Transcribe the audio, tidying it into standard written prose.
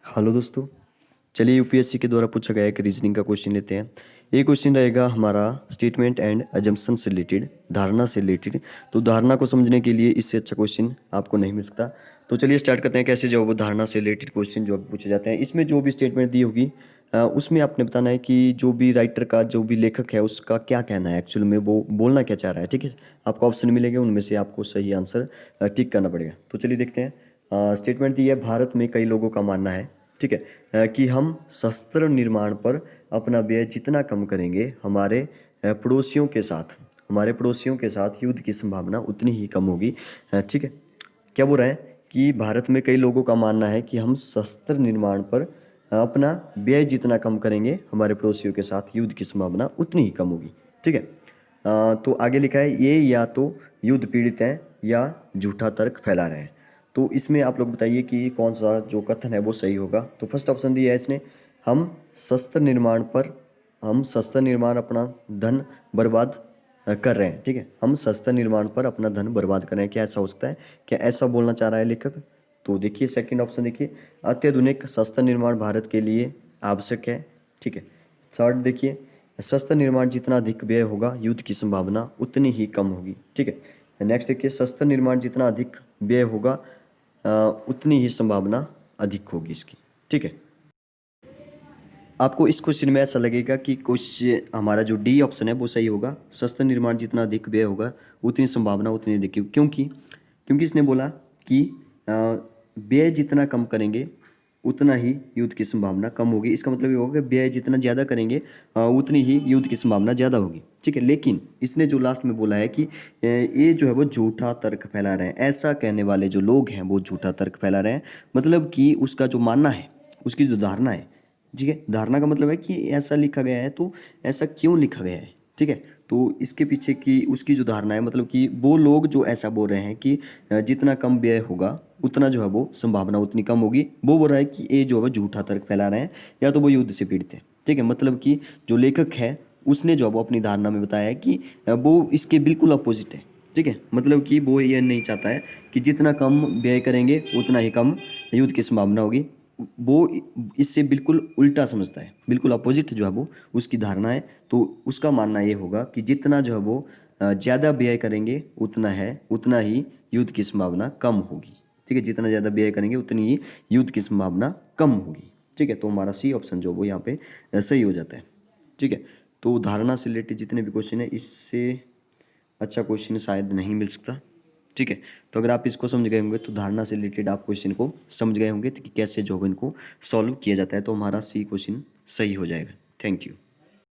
Hello दोस्तों, चलिए UPSC के द्वारा पूछा गया एक रीजनिंग का क्वेश्चन लेते हैं। ये क्वेश्चन रहेगा हमारा स्टेटमेंट एंड अजम्पशन से रिलेटेड, धारणा से रिलेटेड। तो धारणा को समझने के लिए इससे अच्छा क्वेश्चन आपको नहीं मिल सकता। तो चलिए स्टार्ट करते हैं कैसे जो वो धारणा से रिलेटेड क्वेश्चन जो पूछे जाते हैं। इसमें जो भी स्टेटमेंट दी होगी उसमें आपने बताना है कि जो भी राइटर का, जो भी लेखक है, उसका क्या कहना है, एक्चुअल में वो बोलना क्या चाह रहा है। ठीक है, आपको ऑप्शन मिलेंगे, उनमें से आपको सही आंसर टिक करना पड़ेगा। तो चलिए देखते हैं। स्टेटमेंट दी है, भारत में कई लोगों का मानना है, ठीक है, कि हम शस्त्र निर्माण पर अपना व्यय जितना कम करेंगे, हमारे पड़ोसियों के साथ युद्ध की संभावना उतनी ही कम होगी। ठीक है, क्या बोल रहा है कि भारत में कई लोगों का मानना है कि हम शस्त्र निर्माण पर अपना व्यय जितना कम करेंगे, हमारे पड़ोसियों के साथ युद्ध की संभावना उतनी ही कम होगी। ठीक है, तो आगे लिखा है ये या तो युद्ध पीड़ित हैं या झूठा तर्क फैला रहे हैं। तो इसमें आप लोग बताइए कि कौन सा जो कथन है वो सही होगा। तो फर्स्ट ऑप्शन दिया है इसने, हम शस्त्र निर्माण पर हम शस्त्र निर्माण अपना धन बर्बाद कर रहे हैं। ठीक है, हम शस्त्र निर्माण पर अपना धन बर्बाद कर रहे हैं। क्या ऐसा हो सकता है? क्या ऐसा बोलना चाह रहा है लेखक? तो देखिए सेकंड ऑप्शन देखिए, अत्याधुनिक शस्त्र निर्माण भारत के लिए आवश्यक है। ठीक है, थर्ड देखिए, शस्त्र निर्माण जितना अधिक व्यय होगा, युद्ध की संभावना उतनी ही कम होगी। ठीक है, नेक्स्ट देखिए, शस्त्र निर्माण जितना अधिक व्यय होगा उतनी ही संभावना अधिक होगी इसकी। ठीक है, आपको इस क्वेश्चन में ऐसा लगेगा कि क्वेश्चन हमारा जो डी ऑप्शन है वो सही होगा, शस्त्र निर्माण जितना अधिक व्यय होगा उतनी संभावना उतनी अधिक होगी। क्योंकि क्योंकि इसने बोला कि व्यय जितना कम करेंगे उतना ही युद्ध की संभावना कम होगी। इसका मतलब ये होगा कि व्यय जितना ज़्यादा करेंगे उतनी ही युद्ध की संभावना ज़्यादा होगी। ठीक है, लेकिन इसने जो लास्ट में बोला है कि ये जो है वो झूठा तर्क फैला रहे हैं। ऐसा कहने वाले जो लोग हैं वो झूठा तर्क फैला रहे हैं, मतलब कि उसका जो मानना है, उसकी जो धारणा है। ठीक है, धारणा का मतलब है कि ऐसा लिखा गया है तो ऐसा क्यों लिखा गया है। ठीक है, तो इसके पीछे की उसकी जो धारणा है, मतलब कि वो लोग जो ऐसा बोल रहे हैं कि जितना कम व्यय होगा उतना जो है वो संभावना उतनी कम होगी, वो बोल रहा है कि ये जो है वो झूठा तर्क फैला रहे हैं या तो वो युद्ध से पीड़ित है। ठीक है, मतलब कि जो लेखक है उसने जो है वो अपनी धारणा में बताया है कि वो इसके बिल्कुल अपोजिट है। ठीक है, मतलब कि वो ये नहीं चाहता है कि जितना कम व्यय करेंगे उतना ही कम युद्ध की संभावना होगी। वो इससे बिल्कुल उल्टा समझता है, बिल्कुल अपोजिट जो है वो उसकी धारणा है। तो उसका मानना ये होगा कि जितना जो है वो ज़्यादा व्यय करेंगे उतना ही युद्ध की संभावना कम होगी। ठीक है, जितना ज़्यादा व्यय करेंगे उतनी ही युद्ध की संभावना कम होगी। ठीक है, तो हमारा सी ऑप्शन जो वो यहाँ पे सही हो जाता है। ठीक है, तो धारणा से रिलेटेड जितने भी क्वेश्चन है, इससे अच्छा क्वेश्चन शायद नहीं मिल सकता। ठीक है, तो अगर आप इसको समझ गए होंगे तो धारणा से रिलेटेड आप क्वेश्चन को समझ गए होंगे कि कैसे जो इनको सॉल्व किया जाता है। तो हमारा सी क्वेश्चन सही हो जाएगा। Thank you.